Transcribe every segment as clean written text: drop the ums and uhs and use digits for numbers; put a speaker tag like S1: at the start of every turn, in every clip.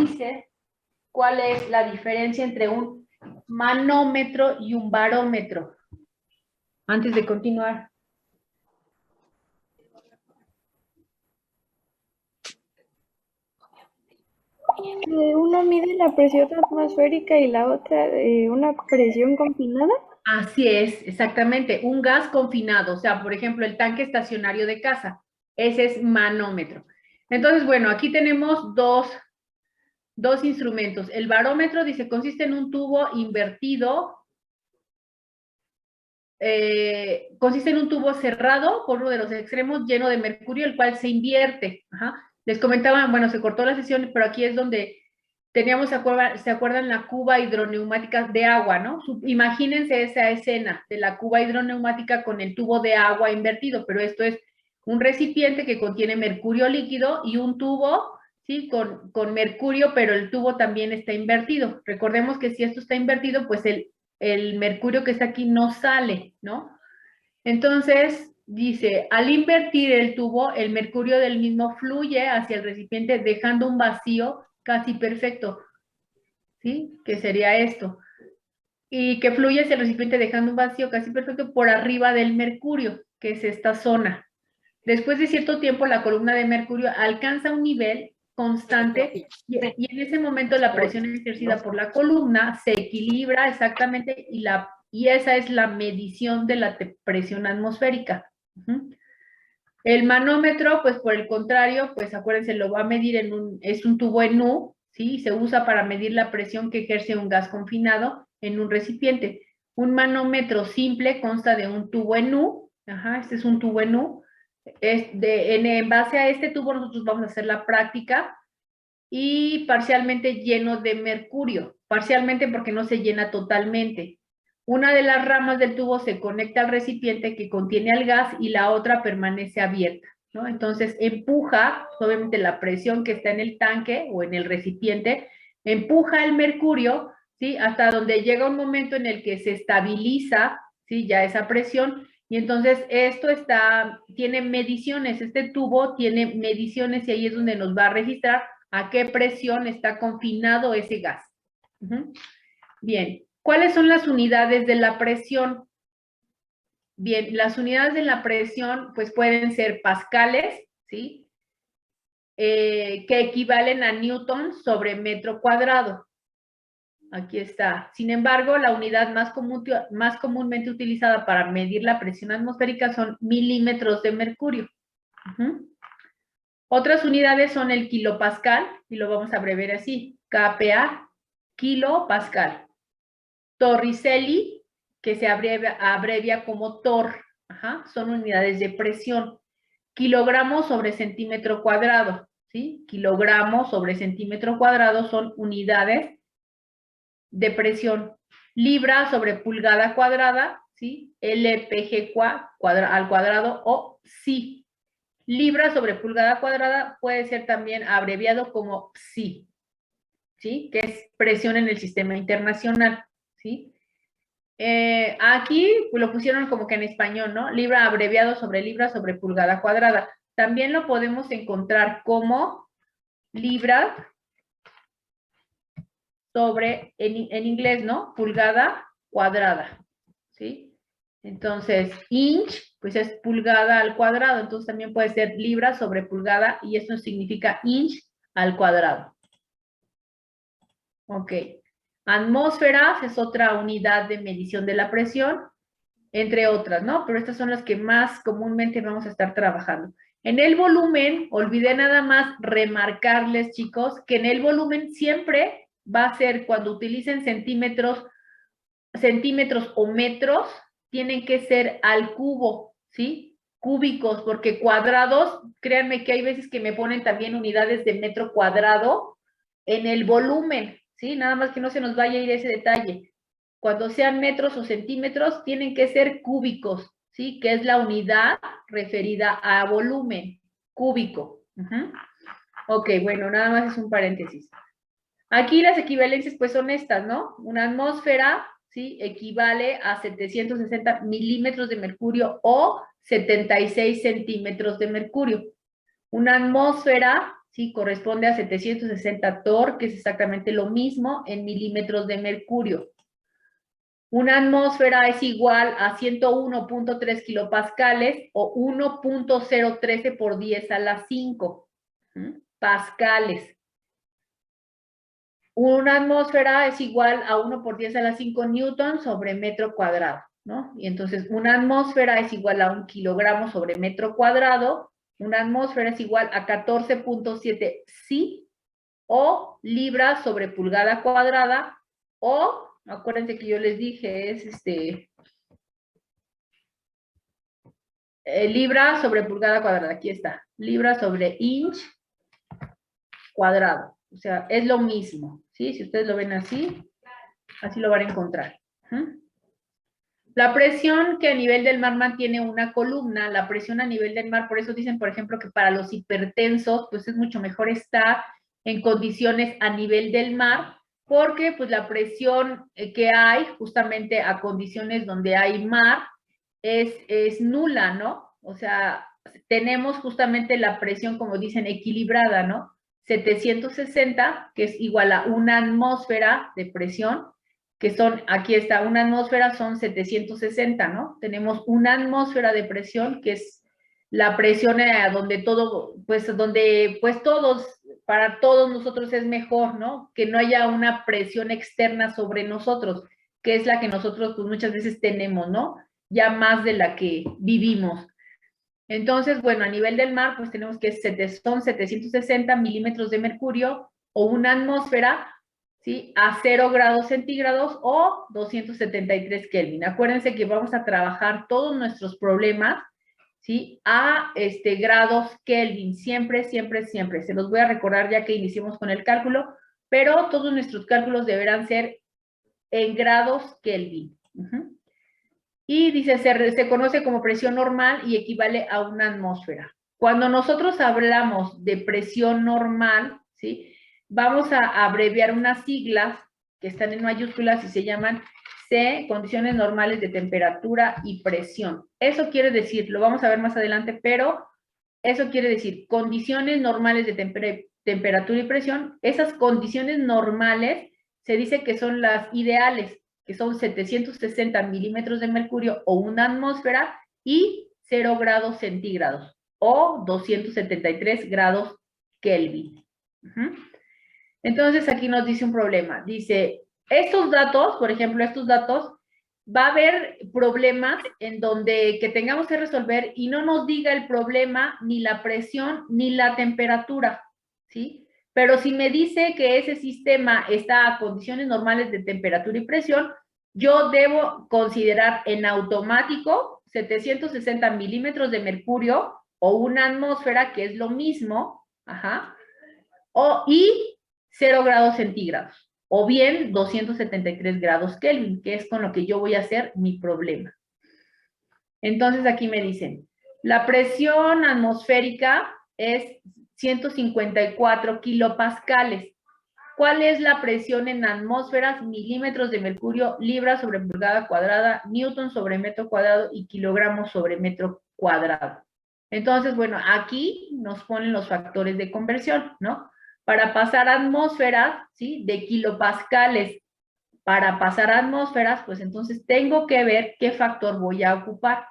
S1: dice cuál es la diferencia entre un manómetro y un barómetro. Antes de continuar.
S2: Uno mide la presión atmosférica y la otra una presión confinada.
S1: Así es, exactamente. Un gas confinado, o sea, por ejemplo, el tanque estacionario de casa. Ese es manómetro. Entonces, bueno, aquí tenemos dos instrumentos. El barómetro, dice, consiste en un tubo invertido, consiste en un tubo cerrado por uno de los extremos lleno de mercurio, el cual se invierte. Ajá. Les comentaba, bueno, se cortó la sesión, pero aquí es donde teníamos, ¿se acuerdan la cuba hidroneumática de agua, no? Imagínense esa escena de la cuba hidroneumática con el tubo de agua invertido, pero esto es un recipiente que contiene mercurio líquido y un tubo, ¿sí? Con mercurio, pero el tubo también está invertido. Recordemos que si esto está invertido, pues el mercurio que está aquí no sale, ¿no? Entonces, dice, al invertir el tubo, el mercurio del mismo fluye hacia el recipiente dejando un vacío casi perfecto, ¿sí? Que sería esto. Y que fluye hacia el recipiente dejando un vacío casi perfecto por arriba del mercurio, que es esta zona. Después de cierto tiempo, la columna de mercurio alcanza un nivel constante y en ese momento la presión ejercida por la columna se equilibra exactamente y esa es la medición de la presión atmosférica. El manómetro, pues por el contrario, pues acuérdense, lo va a medir es un tubo en U, ¿sí? Se usa para medir la presión que ejerce un gas confinado en un recipiente. Un manómetro simple consta de un tubo en U, este es un tubo en U, en base a este tubo nosotros vamos a hacer la práctica y parcialmente lleno de mercurio, parcialmente porque no se llena totalmente. Una de las ramas del tubo se conecta al recipiente que contiene el gas y la otra permanece abierta, ¿no? Entonces empuja, obviamente la presión que está en el tanque o en el recipiente, empuja el mercurio, ¿sí? Hasta donde llega un momento en el que se estabiliza, ¿sí? Ya esa presión. Y entonces esto tiene mediciones, este tubo tiene mediciones y ahí es donde nos va a registrar a qué presión está confinado ese gas. Bien, ¿cuáles son las unidades de la presión? Bien, las unidades de la presión pues pueden ser pascales, ¿sí? Que equivalen a newton sobre metro cuadrado. Aquí está. Sin embargo, la unidad más comúnmente utilizada para medir la presión atmosférica son milímetros de mercurio. Otras unidades son el kilopascal, y lo vamos a abreviar así, kPa, kilopascal. Torricelli, que se abrevia como TOR, son unidades de presión. Kilogramos sobre centímetro cuadrado, ¿sí? Kilogramos sobre centímetro cuadrado son unidades de presión. Libra sobre pulgada cuadrada, ¿sí? LPG al cuadrado o psi. Libra sobre pulgada cuadrada puede ser también abreviado como psi, ¿sí? Que es presión en el sistema internacional, ¿sí? Aquí lo pusieron como que en español, ¿no? Libra abreviado sobre pulgada cuadrada. También lo podemos encontrar como libra sobre, en inglés, ¿no? Pulgada cuadrada, ¿sí? Entonces, inch, pues es pulgada al cuadrado, entonces también puede ser libra sobre pulgada y eso significa inch al cuadrado. Ok. Atmósferas es otra unidad de medición de la presión, entre otras, ¿no? Pero estas son las que más comúnmente vamos a estar trabajando. En el volumen, olvidé nada más remarcarles, chicos, que en el volumen siempre va a ser cuando utilicen centímetros o metros, tienen que ser al cubo, ¿sí? Cúbicos, porque cuadrados, créanme que hay veces que me ponen también unidades de metro cuadrado en el volumen, ¿sí? Nada más que no se nos vaya a ir ese detalle. Cuando sean metros o centímetros, tienen que ser cúbicos, ¿sí? Que es la unidad referida a volumen, cúbico. Ok, bueno, nada más es un paréntesis. Aquí las equivalencias pues son estas, ¿no? Una atmósfera, ¿sí? Equivale a 760 milímetros de mercurio o 76 centímetros de mercurio. Una atmósfera, ¿sí? Corresponde a 760 torr, que es exactamente lo mismo en milímetros de mercurio. Una atmósfera es igual a 101.3 kilopascales o 1.013 por 10 a la 5 pascales. Una atmósfera es igual a 1 por 10 a la 5 newton sobre metro cuadrado, ¿no? Y entonces una atmósfera es igual a 1 kilogramo sobre metro cuadrado. Una atmósfera es igual a 14.7 sí o libras sobre pulgada cuadrada o, acuérdense que yo les dije, es libra sobre pulgada cuadrada, aquí está, libra sobre inch cuadrado, o sea, es lo mismo, ¿sí? Si ustedes lo ven así, así lo van a encontrar. La presión que a nivel del mar mantiene una columna, la presión a nivel del mar, por eso dicen, por ejemplo, que para los hipertensos, pues es mucho mejor estar en condiciones a nivel del mar, porque pues la presión que hay justamente a condiciones donde hay mar es nula, ¿no? O sea, tenemos justamente la presión, como dicen, equilibrada, ¿no? 760, que es igual a una atmósfera de presión, que son, aquí está, una atmósfera son 760, ¿no? Tenemos una atmósfera de presión, que es la presión donde todo, pues donde pues todos, para todos nosotros es mejor, ¿no? Que no haya una presión externa sobre nosotros, que es la que nosotros pues muchas veces tenemos, ¿no? Ya más de la que vivimos. Entonces, bueno, a nivel del mar, pues tenemos que son 760 milímetros de mercurio o una atmósfera, ¿sí? A 0 grados centígrados o 273 Kelvin. Acuérdense que vamos a trabajar todos nuestros problemas, ¿sí? A grados Kelvin, siempre, siempre, siempre. Se los voy a recordar ya que iniciamos con el cálculo, pero todos nuestros cálculos deberán ser en grados Kelvin. Y dice, se conoce como presión normal y equivale a una atmósfera. Cuando nosotros hablamos de presión normal, ¿sí? Vamos a abreviar unas siglas que están en mayúsculas y se llaman C, condiciones normales de temperatura y presión. Eso quiere decir, lo vamos a ver más adelante, pero eso quiere decir condiciones normales de temperatura y presión. Esas condiciones normales se dice que son las ideales, que son 760 milímetros de mercurio o una atmósfera y 0 grados centígrados o 273 grados Kelvin. Entonces aquí nos dice un problema. Dice, estos datos, por ejemplo, estos datos, va a haber problemas en donde que tengamos que resolver y no nos diga el problema ni la presión ni la temperatura, ¿sí? Pero si me dice que ese sistema está a condiciones normales de temperatura y presión, yo debo considerar en automático 760 milímetros de mercurio o una atmósfera, que es lo mismo, y 0 grados centígrados, o bien 273 grados Kelvin, que es con lo que yo voy a hacer mi problema. Entonces aquí me dicen, la presión atmosférica es 154 kilopascales. ¿Cuál es la presión en atmósferas, milímetros de mercurio, libras sobre pulgada cuadrada, newton sobre metro cuadrado y kilogramos sobre metro cuadrado? Entonces, bueno, aquí nos ponen los factores de conversión, ¿no? Para pasar a atmósferas, ¿sí? De kilopascales para pasar a atmósferas, pues entonces tengo que ver qué factor voy a ocupar.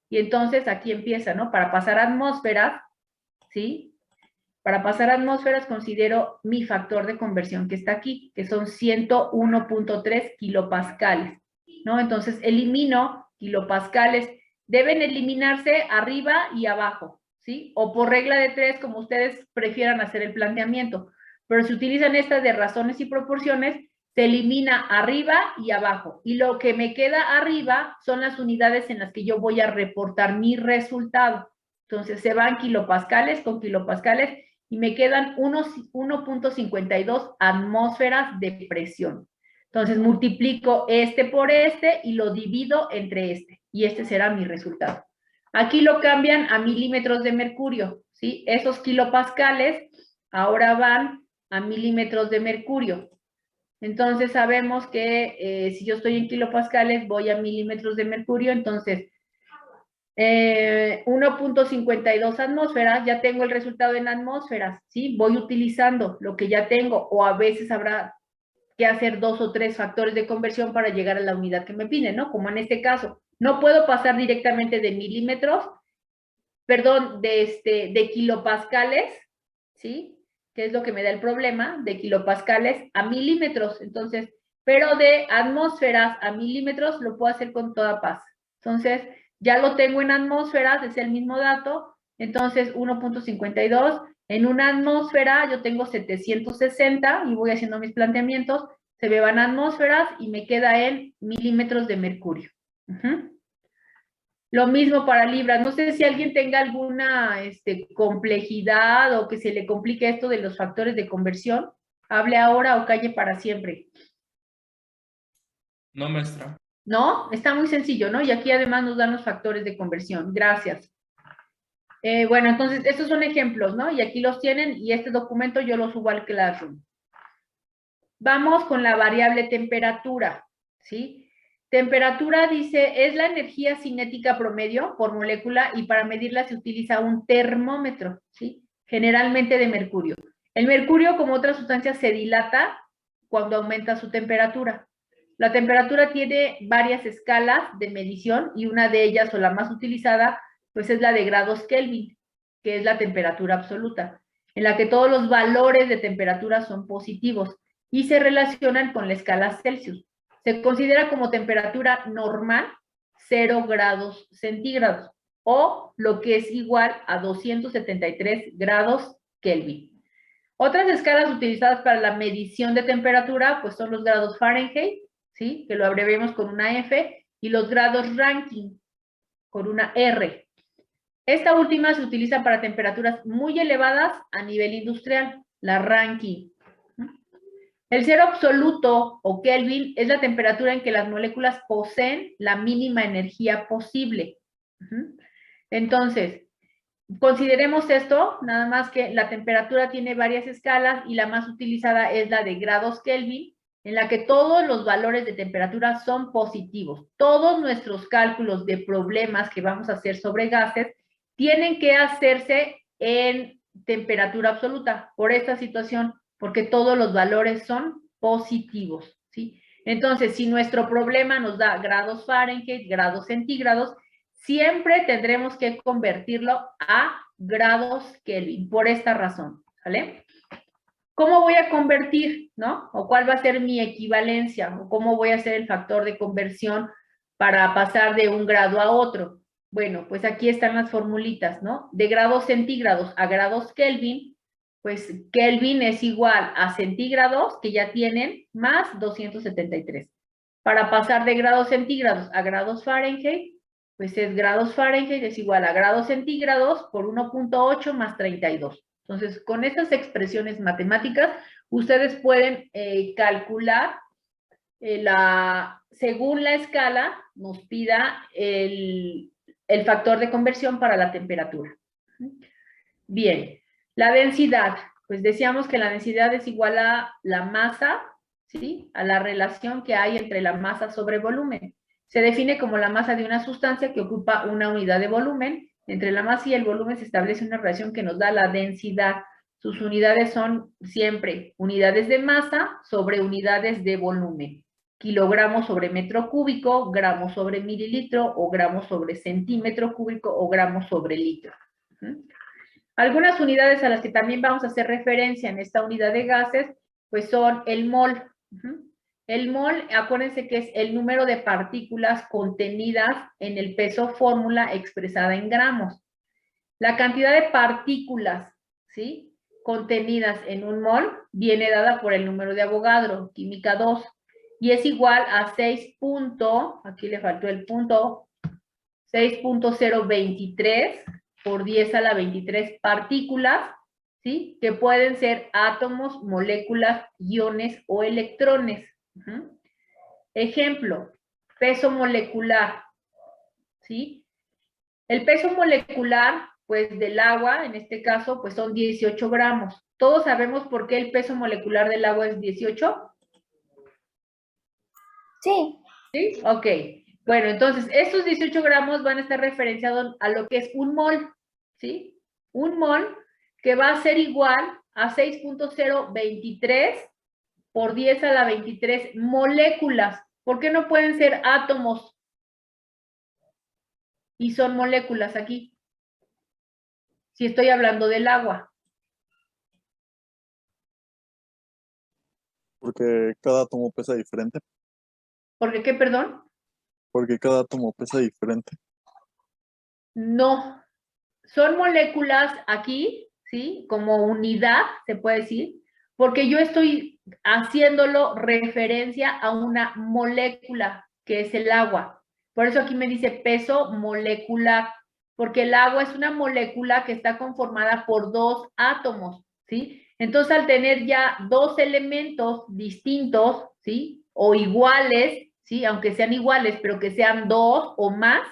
S1: Y entonces aquí empieza, ¿no? Para pasar a atmósferas, ¿sí? Para pasar a atmósferas considero mi factor de conversión que está aquí, que son 101.3 kilopascales, ¿no? Entonces elimino kilopascales, deben eliminarse arriba y abajo, ¿sí? O por regla de 3, como ustedes prefieran hacer el planteamiento. Pero si utilizan estas de razones y proporciones, se elimina arriba y abajo. Y lo que me queda arriba son las unidades en las que yo voy a reportar mi resultado. Entonces se van kilopascales con kilopascales y me quedan 1.52 atmósferas de presión. Entonces multiplico este por este y lo divido entre este. Y este será mi resultado. Aquí lo cambian a milímetros de mercurio, ¿sí? Esos kilopascales ahora van a milímetros de mercurio. Entonces sabemos que si yo estoy en kilopascales voy a milímetros de mercurio, entonces 1.52 atmósferas, ya tengo el resultado en atmósferas, ¿sí? Voy utilizando lo que ya tengo, o a veces habrá que hacer 2 o 3 factores de conversión para llegar a la unidad que me piden, ¿no? Como en este caso, no puedo pasar directamente de milímetros, perdón, de kilopascales, ¿sí? Que es lo que me da el problema, de kilopascales a milímetros. Entonces, pero de atmósferas a milímetros lo puedo hacer con toda paz. Entonces, ya lo tengo en atmósferas, es el mismo dato. Entonces, 1.52. En una atmósfera yo tengo 760 y voy haciendo mis planteamientos. Se me van atmósferas y me queda en milímetros de mercurio. Lo mismo para libras. No sé si alguien tenga alguna complejidad o que se le complique esto de los factores de conversión. Hable ahora o calle para siempre.
S3: No, maestra.
S1: ¿No? Está muy sencillo, ¿no? Y aquí además nos dan los factores de conversión. Gracias. Bueno, entonces, estos son ejemplos, ¿no? Y aquí los tienen y este documento yo lo subo al Classroom. Vamos con la variable temperatura, ¿sí? Temperatura dice, es la energía cinética promedio por molécula y para medirla se utiliza un termómetro, ¿sí? Generalmente de mercurio. El mercurio, como otra sustancia, se dilata cuando aumenta su temperatura. La temperatura tiene varias escalas de medición y una de ellas, o la más utilizada, pues es la de grados Kelvin, que es la temperatura absoluta, en la que todos los valores de temperatura son positivos y se relacionan con la escala Celsius. Se considera como temperatura normal 0 grados centígrados o lo que es igual a 273 grados Kelvin. Otras escalas utilizadas para la medición de temperatura pues son los grados Fahrenheit, ¿sí? Que lo abreviamos con una F, y los grados Rankine con una R. Esta última se utiliza para temperaturas muy elevadas a nivel industrial, la Rankine. El cero absoluto, o Kelvin, es la temperatura en que las moléculas poseen la mínima energía posible. Entonces, consideremos esto, nada más que la temperatura tiene varias escalas y la más utilizada es la de grados Kelvin, en la que todos los valores de temperatura son positivos. Todos nuestros cálculos de problemas que vamos a hacer sobre gases tienen que hacerse en temperatura absoluta, por esta situación, porque todos los valores son positivos, ¿sí? Entonces, si nuestro problema nos da grados Fahrenheit, grados centígrados, siempre tendremos que convertirlo a grados Kelvin, por esta razón, ¿vale? ¿Cómo voy a convertir, no? ¿O cuál va a ser mi equivalencia? ¿O cómo voy a hacer el factor de conversión para pasar de un grado a otro? Bueno, pues aquí están las formulitas, ¿no? De grados centígrados a grados Kelvin, pues Kelvin es igual a centígrados, que ya tienen, más 273. Para pasar de grados centígrados a grados Fahrenheit, pues es grados Fahrenheit es igual a grados centígrados por 1.8 más 32. Entonces, con estas expresiones matemáticas, ustedes pueden calcular según la escala, nos pida el factor de conversión para la temperatura. Bien, la densidad, pues decíamos que la densidad es igual a la masa, ¿sí? A la relación que hay entre la masa sobre volumen. Se define como la masa de una sustancia que ocupa una unidad de volumen. Entre la masa y el volumen se establece una relación que nos da la densidad. Sus unidades son siempre unidades de masa sobre unidades de volumen. Kilogramos sobre metro cúbico, gramos sobre mililitro, o gramos sobre centímetro cúbico, o gramos sobre litro. Algunas unidades a las que también vamos a hacer referencia en esta unidad de gases, pues son el mol. El mol, acuérdense que es el número de partículas contenidas en el peso fórmula expresada en gramos. La cantidad de partículas, ¿sí?, contenidas en un mol viene dada por el número de Avogadro, química 2, y es igual a 6. Aquí le faltó el punto, 6.023 por 10 a la 23 partículas, ¿sí?, que pueden ser átomos, moléculas, iones o electrones. Ejemplo, peso molecular, ¿sí? El peso molecular, pues del agua, en este caso, pues son 18 gramos. ¿Todos sabemos por qué el peso molecular del agua es 18?
S2: Sí.
S1: ¿Sí? Ok. Bueno, entonces, estos 18 gramos van a estar referenciados a lo que es un mol, ¿sí? Un mol que va a ser igual a 6.023 por 10 a la 23 moléculas. ¿Por qué no pueden ser átomos? Y son moléculas aquí. Si estoy hablando del agua.
S3: Porque cada átomo pesa diferente.
S1: ¿Por qué, perdón?
S3: Porque cada átomo pesa diferente.
S1: No. Son moléculas aquí, ¿sí? Como unidad, se puede decir, porque yo estoy haciéndolo referencia a una molécula, que es el agua. Por eso aquí me dice peso molecular, porque el agua es una molécula que está conformada por dos átomos, ¿sí? Entonces, al tener ya dos elementos distintos, ¿sí? O iguales, ¿sí? Aunque sean iguales, pero que sean dos o más,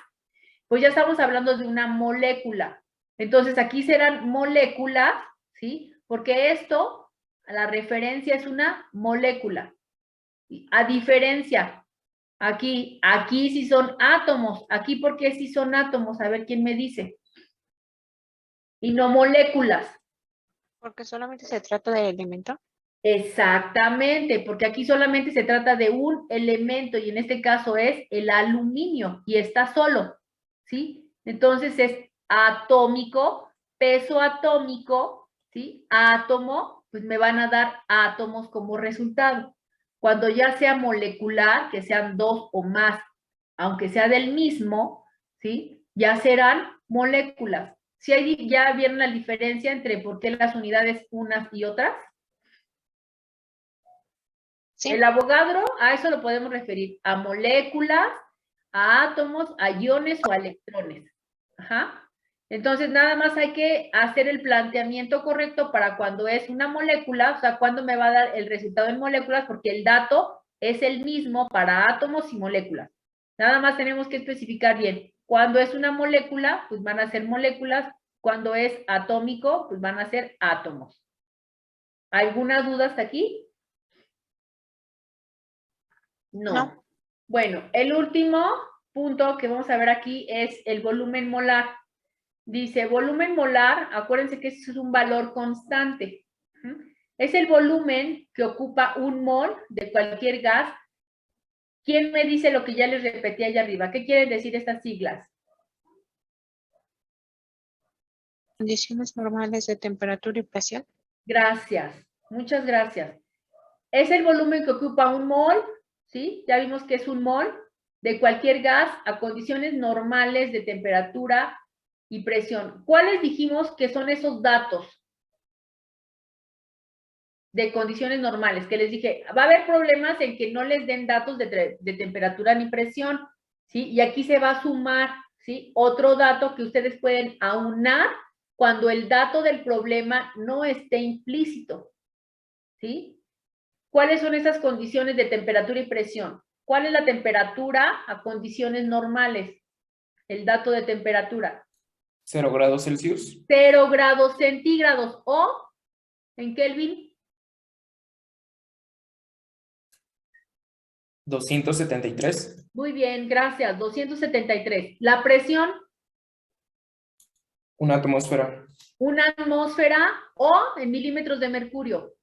S1: pues ya estamos hablando de una molécula. Entonces, aquí serán moléculas, ¿sí? Porque esto, la referencia es una molécula. A diferencia, aquí sí son átomos. Aquí, ¿por qué sí son átomos? A ver quién me dice. Y no moléculas.
S4: Porque solamente se trata del elemento.
S1: Exactamente, porque aquí solamente se trata de un elemento y en este caso es el aluminio y está solo, ¿sí? Entonces es atómico, peso atómico, ¿sí? Átomo, pues me van a dar átomos como resultado. Cuando ya sea molecular, que sean dos o más, aunque sea del mismo, ¿sí? Ya serán moléculas. ¿Sí ya vieron la diferencia entre por qué las unidades unas y otras?
S4: Sí.
S1: El Avogadro, a eso lo podemos referir, a moléculas, a átomos, a iones o a electrones. Ajá. Entonces, nada más hay que hacer el planteamiento correcto para cuando es una molécula, o sea, cuando me va a dar el resultado en moléculas, porque el dato es el mismo para átomos y moléculas. Nada más tenemos que especificar bien. Cuando es una molécula, pues van a ser moléculas. Cuando es atómico, pues van a ser átomos. ¿Alguna duda hasta aquí? No. Bueno, el último punto que vamos a ver aquí es el volumen molar. Dice, volumen molar, acuérdense que este es un valor constante. Es el volumen que ocupa un mol de cualquier gas. ¿Quién me dice lo que ya les repetí allá arriba? ¿Qué quieren decir estas siglas?
S4: Condiciones normales de temperatura y presión.
S1: Gracias, muchas gracias. Es el volumen que ocupa un mol, ¿sí? Ya vimos que es un mol de cualquier gas a condiciones normales de temperatura y presión. ¿Cuáles dijimos que son esos datos de condiciones normales? Que les dije, va a haber problemas en que no les den datos de temperatura ni presión, ¿sí? Y aquí se va a sumar, ¿sí? Otro dato que ustedes pueden aunar cuando el dato del problema no esté implícito, ¿sí? ¿Cuáles son esas condiciones de temperatura y presión? ¿Cuál es la temperatura a condiciones normales? El dato de temperatura.
S5: 0 grados Celsius.
S1: 0 grados centígrados o en Kelvin.
S5: 273.
S1: Muy bien, gracias. 273. La presión.
S5: Una atmósfera.
S1: Una atmósfera o en milímetros de mercurio.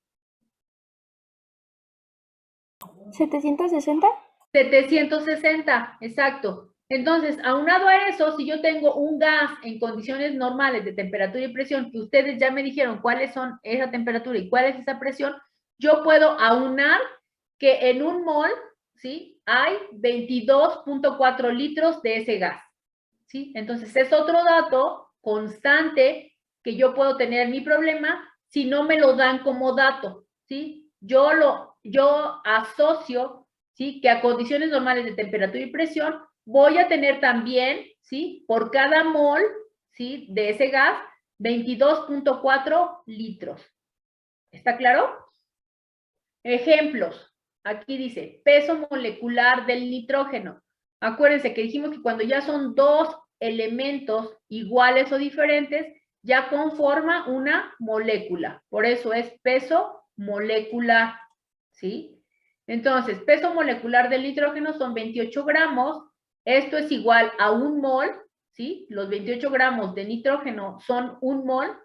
S2: 760.
S1: 760, exacto. Entonces, aunado a eso, si yo tengo un gas en condiciones normales de temperatura y presión, que ustedes ya me dijeron cuáles son esa temperatura y cuál es esa presión, yo puedo aunar que en un mol, ¿sí? Hay 22.4 litros de ese gas, ¿sí? Entonces, es otro dato constante que yo puedo tener en mi problema si no me lo dan como dato, ¿sí? Yo asocio, ¿sí? Que a condiciones normales de temperatura y presión voy a tener también, ¿sí? Por cada mol, ¿sí? De ese gas, 22.4 litros. ¿Está claro? Ejemplos. Aquí dice, peso molecular del nitrógeno. Acuérdense que dijimos que cuando ya son dos elementos iguales o diferentes, ya conforma una molécula. Por eso es peso molecular, ¿sí? Entonces, peso molecular del nitrógeno son 28 gramos Esto es igual a 1 mol, ¿sí? Los 28 gramos de nitrógeno son 1 mol.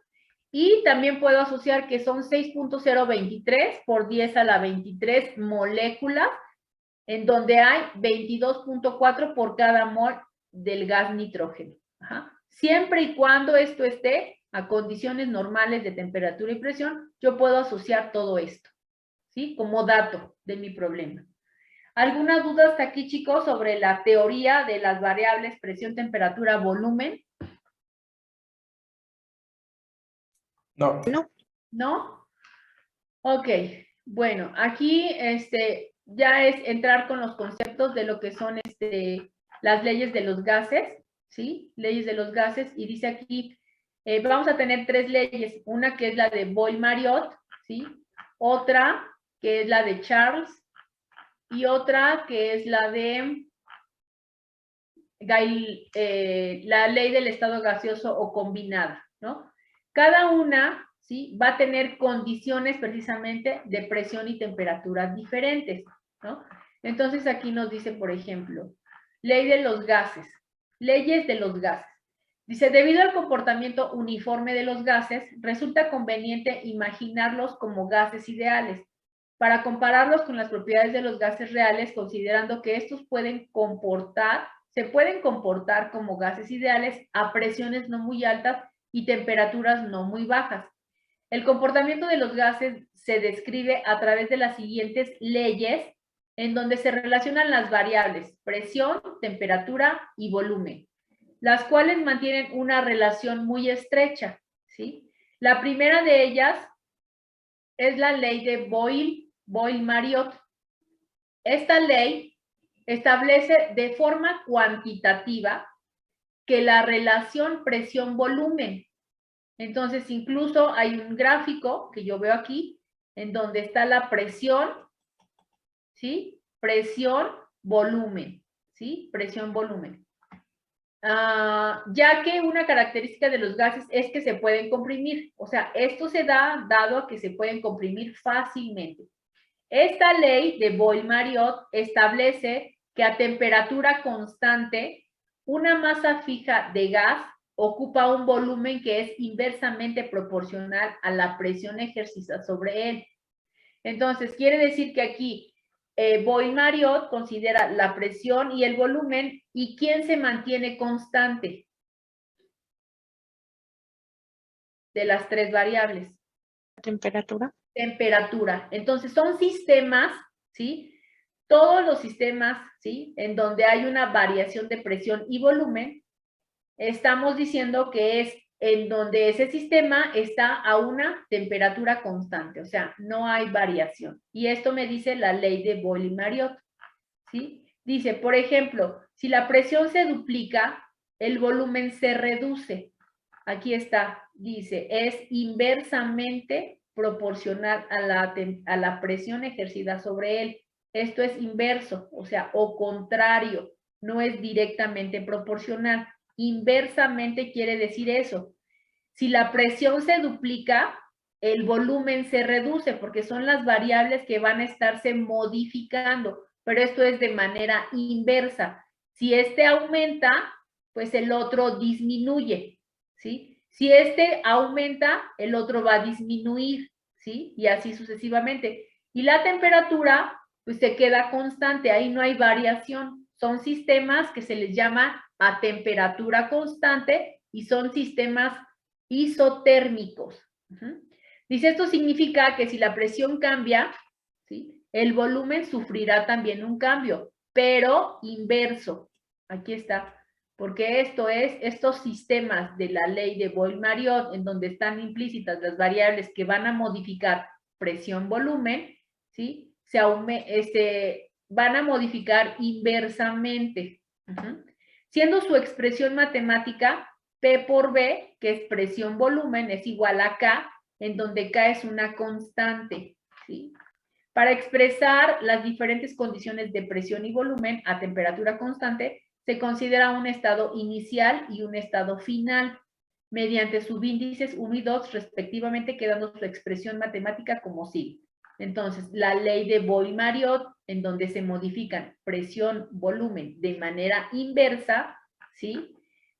S1: Y también puedo asociar que son 6.023 por 10 a la 23 moléculas, en donde hay 22.4 por cada mol del gas nitrógeno. Ajá. Siempre y cuando esto esté a condiciones normales de temperatura y presión, yo puedo asociar todo esto, ¿sí? Como dato de mi problema. ¿Alguna duda hasta aquí, chicos, sobre la teoría de las variables presión, temperatura, volumen?
S5: No.
S1: ¿No? Ok, bueno, aquí ya es entrar con los conceptos de lo que son las leyes de los gases, ¿sí? Leyes de los gases, y dice aquí, vamos a tener 3 leyes, una que es la de Boyle-Marriott, ¿sí? Otra que es la de Charles, y otra que es la de la ley del estado gaseoso o combinada, ¿no? Cada una, ¿sí? Va a tener condiciones precisamente de presión y temperatura diferentes, ¿no? Entonces aquí nos dice, por ejemplo, ley de los gases, leyes de los gases. Dice, debido al comportamiento uniforme de los gases, resulta conveniente imaginarlos como gases ideales, para compararlos con las propiedades de los gases reales, considerando que estos se pueden comportar como gases ideales a presiones no muy altas y temperaturas no muy bajas. El comportamiento de los gases se describe a través de las siguientes leyes, en donde se relacionan las variables presión, temperatura y volumen, las cuales mantienen una relación muy estrecha, ¿sí? La primera de ellas es la ley de Boyle-Marriott. Esta ley establece de forma cuantitativa que la relación presión-volumen, entonces incluso hay un gráfico que yo veo aquí, en donde está la presión, ¿sí? Presión-volumen, ¿sí? Presión-volumen. Ya que una característica de los gases es que se pueden comprimir, o sea, esto se da dado a que se pueden comprimir fácilmente. Esta ley de Boyle-Marriott establece que a temperatura constante, una masa fija de gas ocupa un volumen que es inversamente proporcional a la presión ejercida sobre él. Entonces, quiere decir que aquí Boyle-Marriott considera la presión y el volumen, ¿y quién se mantiene constante? De las 3 variables.
S4: Temperatura.
S1: Temperatura. Entonces, son sistemas, ¿sí? Todos los sistemas, ¿sí? En donde hay una variación de presión y volumen, estamos diciendo que es en donde ese sistema está a una temperatura constante, o sea, no hay variación. Y esto me dice la ley de Boyle-Marriott, ¿sí? Dice, por ejemplo, si la presión se duplica, el volumen se reduce. Aquí está, dice, es inversamente proporcional a la presión ejercida sobre él. Esto es inverso, o sea, o contrario, no es directamente proporcional. Inversamente quiere decir eso. Si la presión se duplica, el volumen se reduce porque son las variables que van a estarse modificando, pero esto es de manera inversa. Si este aumenta, pues el otro disminuye, ¿sí? Si este aumenta, el otro va a disminuir, ¿sí? Y así sucesivamente. Y la temperatura, pues se queda constante, ahí no hay variación. Son sistemas que se les llama a temperatura constante y son sistemas isotérmicos. Dice, esto significa que si la presión cambia, ¿sí? El volumen sufrirá también un cambio, pero inverso. Aquí está. Porque esto es, estos sistemas de la ley de Boyle-Marriott, en donde están implícitas las variables que van a modificar presión-volumen, ¿sí? Van a modificar inversamente. Siendo su expresión matemática P por B, que es presión-volumen, es igual a K, en donde K es una constante, ¿sí? Para expresar las diferentes condiciones de presión y volumen a temperatura constante, se considera un estado inicial y un estado final, mediante subíndices 1 y 2 respectivamente, quedando su expresión matemática como sigue. Entonces, la ley de Boyle-Marriott, en donde se modifican presión, volumen de manera inversa, ¿sí?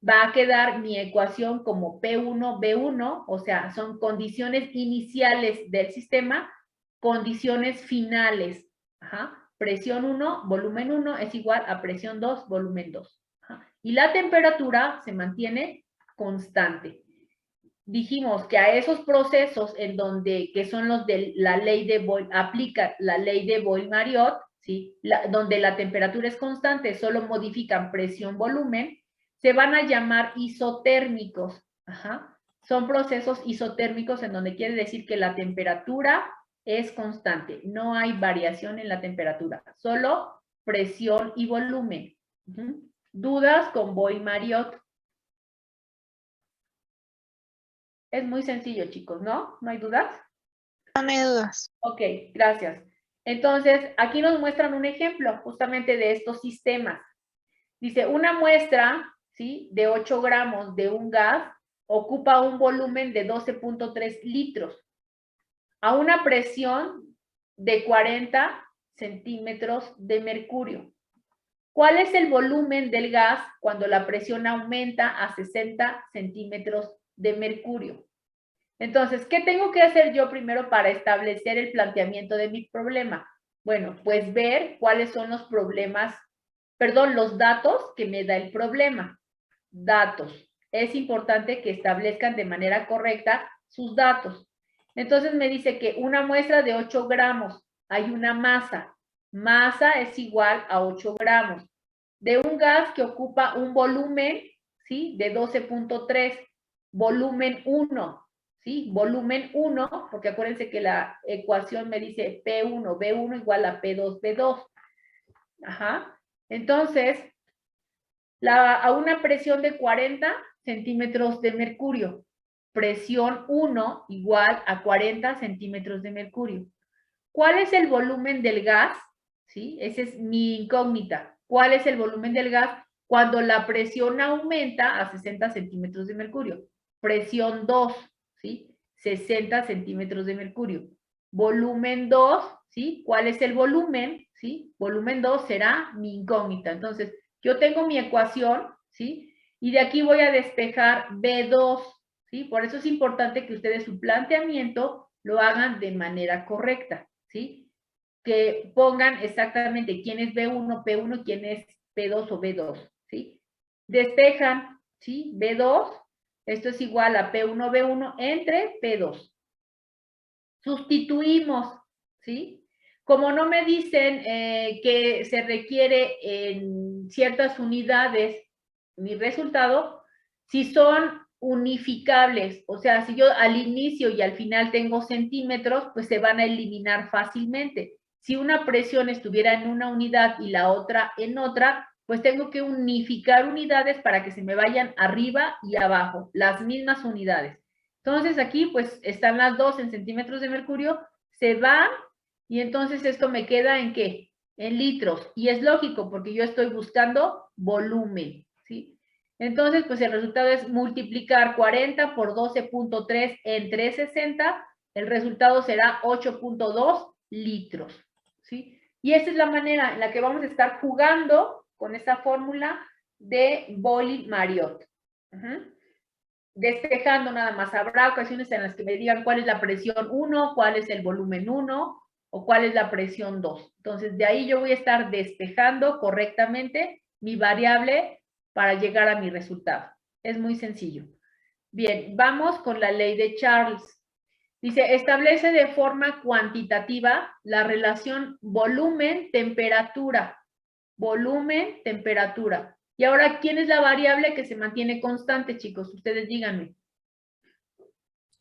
S1: Va a quedar mi ecuación como P1, B1, o sea, son condiciones iniciales del sistema, condiciones finales. Ajá. Presión 1, volumen 1 es igual a presión 2, volumen 2. Ajá. Y la temperatura se mantiene constante. Dijimos que a esos procesos en donde, que son los de la ley de Boyle, aplica la ley de Boyle-Marriott, ¿sí? Donde la temperatura es constante, solo modifican presión, volumen, se van a llamar isotérmicos. Ajá. Son procesos isotérmicos en donde quiere decir que la temperatura es constante, no hay variación en la temperatura, solo presión y volumen. ¿Dudas con Boyle-Marriott? Es muy sencillo, chicos, ¿no? ¿No hay dudas?
S4: No me dudas.
S1: Ok, gracias. Entonces, aquí nos muestran un ejemplo justamente de estos sistemas. Dice, una muestra, ¿sí?, de 8 gramos de un gas ocupa un volumen de 12.3 litros a una presión de 40 centímetros de mercurio. ¿Cuál es el volumen del gas cuando la presión aumenta a 60 centímetros de mercurio? Entonces, ¿qué tengo que hacer yo primero para establecer el planteamiento de mi problema? Bueno, pues ver cuáles son los problemas, perdón, los datos que me da el problema. Datos. Es importante que establezcan de manera correcta sus datos. Entonces me dice que una muestra de 8 gramos, hay una masa. Masa es igual a 8 gramos. De un gas que ocupa un volumen, ¿sí?, de 12.3, volumen 1. ¿Sí? Volumen 1, porque acuérdense que la ecuación me dice P1, B1 igual a P2, B2. Ajá. Entonces, a una presión de 40 centímetros de mercurio. Presión 1 igual a 40 centímetros de mercurio. ¿Cuál es el volumen del gas? ¿Sí? Esa es mi incógnita. ¿Cuál es el volumen del gas cuando la presión aumenta a 60 centímetros de mercurio? Presión 2. ¿Sí? 60 centímetros de mercurio. Volumen 2, ¿sí? ¿Cuál es el volumen? ¿Sí? Volumen 2 será mi incógnita. Entonces, yo tengo mi ecuación, ¿sí? Y de aquí voy a despejar B2, ¿sí? Por eso es importante que ustedes su planteamiento lo hagan de manera correcta, ¿sí? Que pongan exactamente quién es B1, P1, quién es P2 o B2, ¿sí? Despejan, ¿sí? B2. Esto es igual a P1, B1 entre P2. Sustituimos, ¿sí? Como no me dicen que se requiere en ciertas unidades mi resultado, si son unificables, o sea, si yo al inicio y al final tengo centímetros, pues se van a eliminar fácilmente. Si una presión estuviera en una unidad y la otra en otra, pues tengo que unificar unidades para que se me vayan arriba y abajo, las mismas unidades. Entonces aquí pues están las dos en centímetros de mercurio, se van y entonces esto me queda ¿en qué? En litros. Y es lógico porque yo estoy buscando volumen, ¿sí? Entonces pues el resultado es multiplicar 40 por 12.3 entre 60, el resultado será 8.2 litros, ¿sí? Y esa es la manera en la que vamos a estar jugando con esta fórmula de Boyle-Marriott. Despejando nada más. Habrá ocasiones en las que me digan cuál es la presión 1, cuál es el volumen 1 o cuál es la presión 2. Entonces, de ahí yo voy a estar despejando correctamente mi variable para llegar a mi resultado. Es muy sencillo. Bien, vamos con la ley de Charles. Dice, establece de forma cuantitativa la relación volumen-temperatura. Volumen-temperatura. Y ahora, ¿quién es la variable que se mantiene constante, chicos? Ustedes díganme.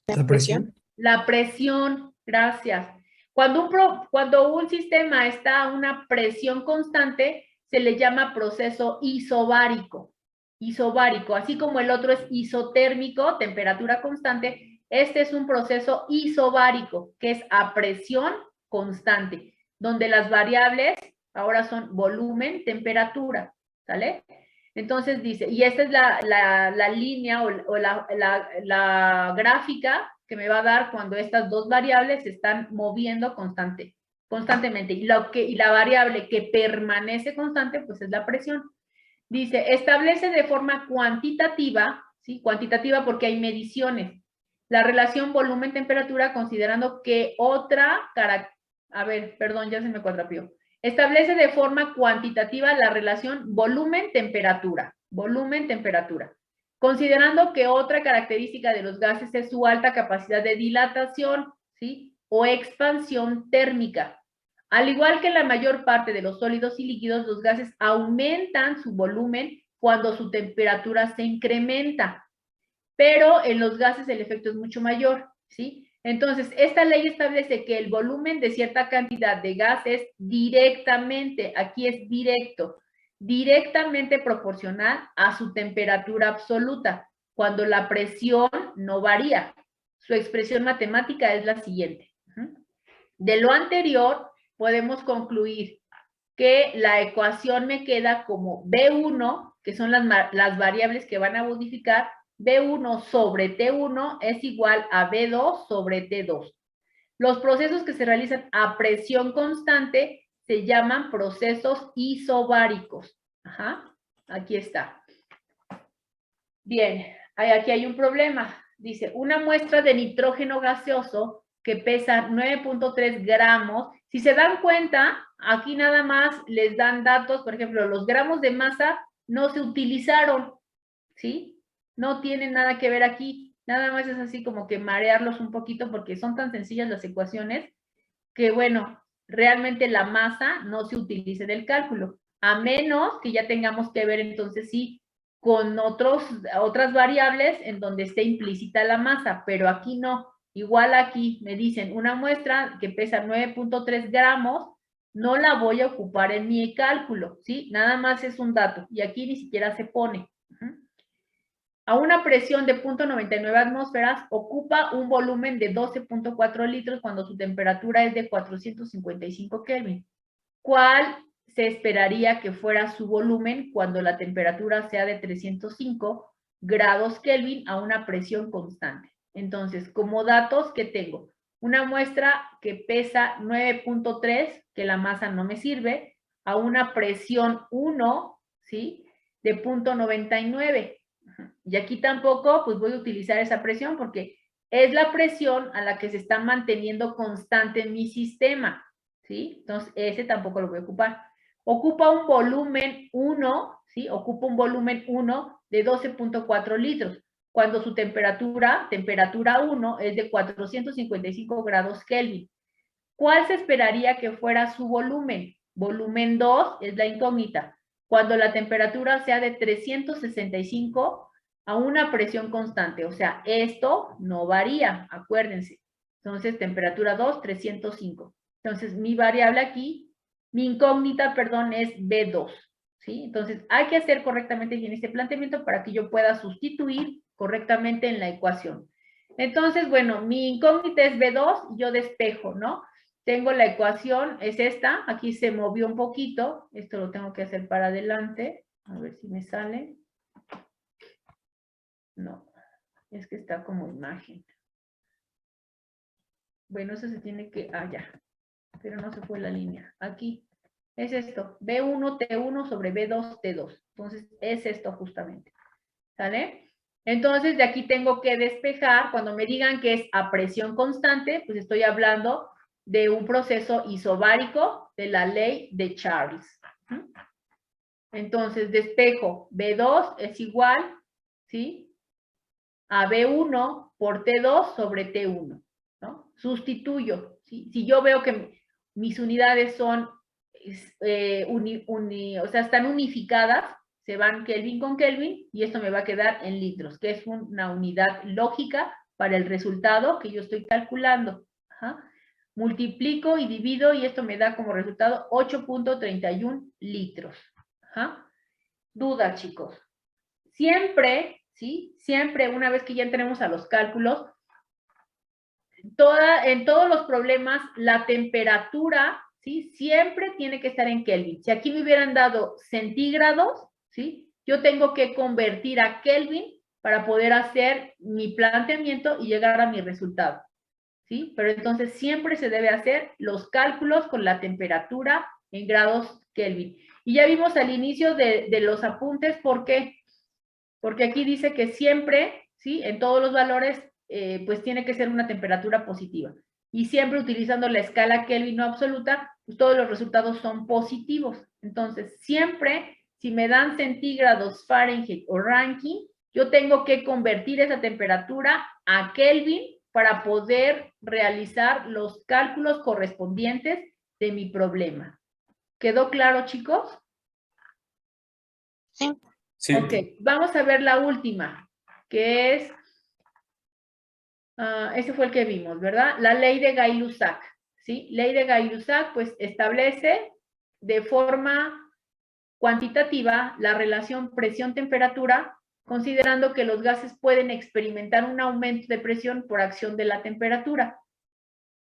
S5: ¿La presión?
S1: La presión, gracias. Cuando un sistema está a una presión constante, se le llama proceso isobárico. Isobárico, así como el otro es isotérmico, temperatura constante, este es un proceso isobárico, que es a presión constante, donde las variables ahora son volumen, temperatura, ¿sale? Entonces dice, y esta es la línea o la gráfica que me va a dar cuando estas dos variables se están moviendo constantemente. Y la variable que permanece constante, pues es la presión. Dice, establece de forma cuantitativa, ¿sí? Cuantitativa porque hay mediciones, la relación volumen-temperatura considerando que ya se me cuadrapió. Establece de forma cuantitativa la relación volumen-temperatura, considerando que otra característica de los gases es su alta capacidad de dilatación, ¿sí? O expansión térmica. Al igual que la mayor parte de los sólidos y líquidos, los gases aumentan su volumen cuando su temperatura se incrementa, pero en los gases el efecto es mucho mayor, ¿sí? Entonces, esta ley establece que el volumen de cierta cantidad de gas es directamente, aquí es directamente proporcional a su temperatura absoluta, cuando la presión no varía. Su expresión matemática es la siguiente. De lo anterior, podemos concluir que la ecuación me queda como B1, que son las variables que van a modificar, B1 sobre T1 es igual a B2 sobre T2. Los procesos que se realizan a presión constante se llaman procesos isobáricos. Aquí está. Bien, aquí hay un problema. Dice, una muestra de nitrógeno gaseoso que pesa 9.3 gramos. Si se dan cuenta, aquí nada más les dan datos, por ejemplo, los gramos de masa no se utilizaron, ¿sí? No tienen nada que ver aquí, nada más es así como que marearlos un poquito porque son tan sencillas las ecuaciones que, bueno, realmente la masa no se utilice del cálculo, a menos que ya tengamos que ver entonces sí con otras variables en donde esté implícita la masa, pero aquí no. Igual aquí me dicen una muestra que pesa 9.3 gramos, no la voy a ocupar en mi cálculo, ¿sí? Nada más es un dato y aquí ni siquiera se pone. A una presión de 0.99 atmósferas ocupa un volumen de 12.4 litros cuando su temperatura es de 455 Kelvin. ¿Cuál se esperaría que fuera su volumen cuando la temperatura sea de 305 grados Kelvin a una presión constante? Entonces, como datos que tengo, una muestra que pesa 9.3, que la masa no me sirve, a una presión 1, ¿sí? De 0.99. Y aquí tampoco, pues voy a utilizar esa presión porque es la presión a la que se está manteniendo constante en mi sistema, ¿sí? Entonces, ese tampoco lo voy a ocupar. Ocupa un volumen 1, ¿sí? Ocupa un volumen 1 de 12.4 litros, cuando su temperatura 1, es de 455 grados Kelvin. ¿Cuál se esperaría que fuera su volumen? Volumen 2 es la incógnita. Cuando la temperatura sea de 365 a una presión constante, o sea, esto no varía, acuérdense. Entonces, temperatura 2, 305. Entonces, mi variable aquí, mi incógnita, perdón, es B2, ¿sí? Entonces, hay que hacer correctamente bien este planteamiento para que yo pueda sustituir correctamente en la ecuación. Entonces, bueno, mi incógnita es B2 y yo despejo, ¿no? Tengo la ecuación, es esta, aquí se movió un poquito, esto lo tengo que hacer para adelante, a ver si me sale. No, es que está como imagen. Bueno, eso se tiene que, ya, pero no se fue la línea. Aquí, es esto, B1, T1 sobre B2, T2. Entonces, es esto justamente, ¿sale? Entonces, de aquí tengo que despejar, cuando me digan que es a presión constante, pues estoy hablando de un proceso isobárico de la ley de Charles. Entonces, despejo, B2 es igual, ¿sí? A B1 por T2 sobre T1, ¿no? Sustituyo, ¿sí? Si yo veo que mis unidades son, o sea, están unificadas, se van Kelvin con Kelvin, y esto me va a quedar en litros, que es una unidad lógica para el resultado que yo estoy calculando. Multiplico y divido y esto me da como resultado 8.31 litros. Duda, chicos. Siempre, ¿sí? Siempre, una vez que ya entremos a los cálculos, en todos los problemas, la temperatura, ¿sí? Siempre tiene que estar en Kelvin. Si aquí me hubieran dado centígrados, ¿sí? Yo tengo que convertir a Kelvin para poder hacer mi planteamiento y llegar a mi resultado, ¿sí? Pero entonces siempre se debe hacer los cálculos con la temperatura en grados Kelvin. Y ya vimos al inicio de los apuntes, ¿por qué? Porque aquí dice que siempre, ¿sí? En todos los valores, pues tiene que ser una temperatura positiva. Y siempre utilizando la escala Kelvin no absoluta, pues todos los resultados son positivos. Entonces, siempre, si me dan centígrados, Fahrenheit o Rankine, yo tengo que convertir esa temperatura a Kelvin para poder realizar los cálculos correspondientes de mi problema. ¿Quedó claro, chicos?
S4: Sí.
S5: Sí.
S1: Ok, vamos a ver la última, que es, ese fue el que vimos, ¿verdad? La ley de Gay-Lussac, ¿sí? Ley de Gay-Lussac, pues, establece de forma cuantitativa la relación presión-temperatura, considerando que los gases pueden experimentar un aumento de presión por acción de la temperatura.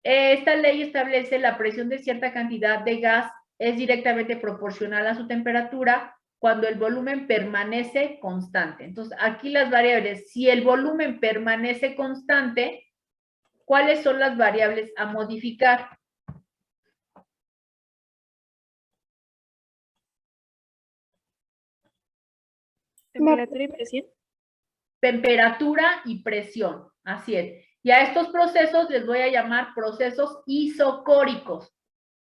S1: Esta ley establece la presión de cierta cantidad de gas es directamente proporcional a su temperatura cuando el volumen permanece constante. Entonces, aquí las variables, si el volumen permanece constante, ¿cuáles son las variables a modificar?
S2: Temperatura y presión.
S1: Temperatura y presión, así es. Y a estos procesos les voy a llamar procesos isocóricos.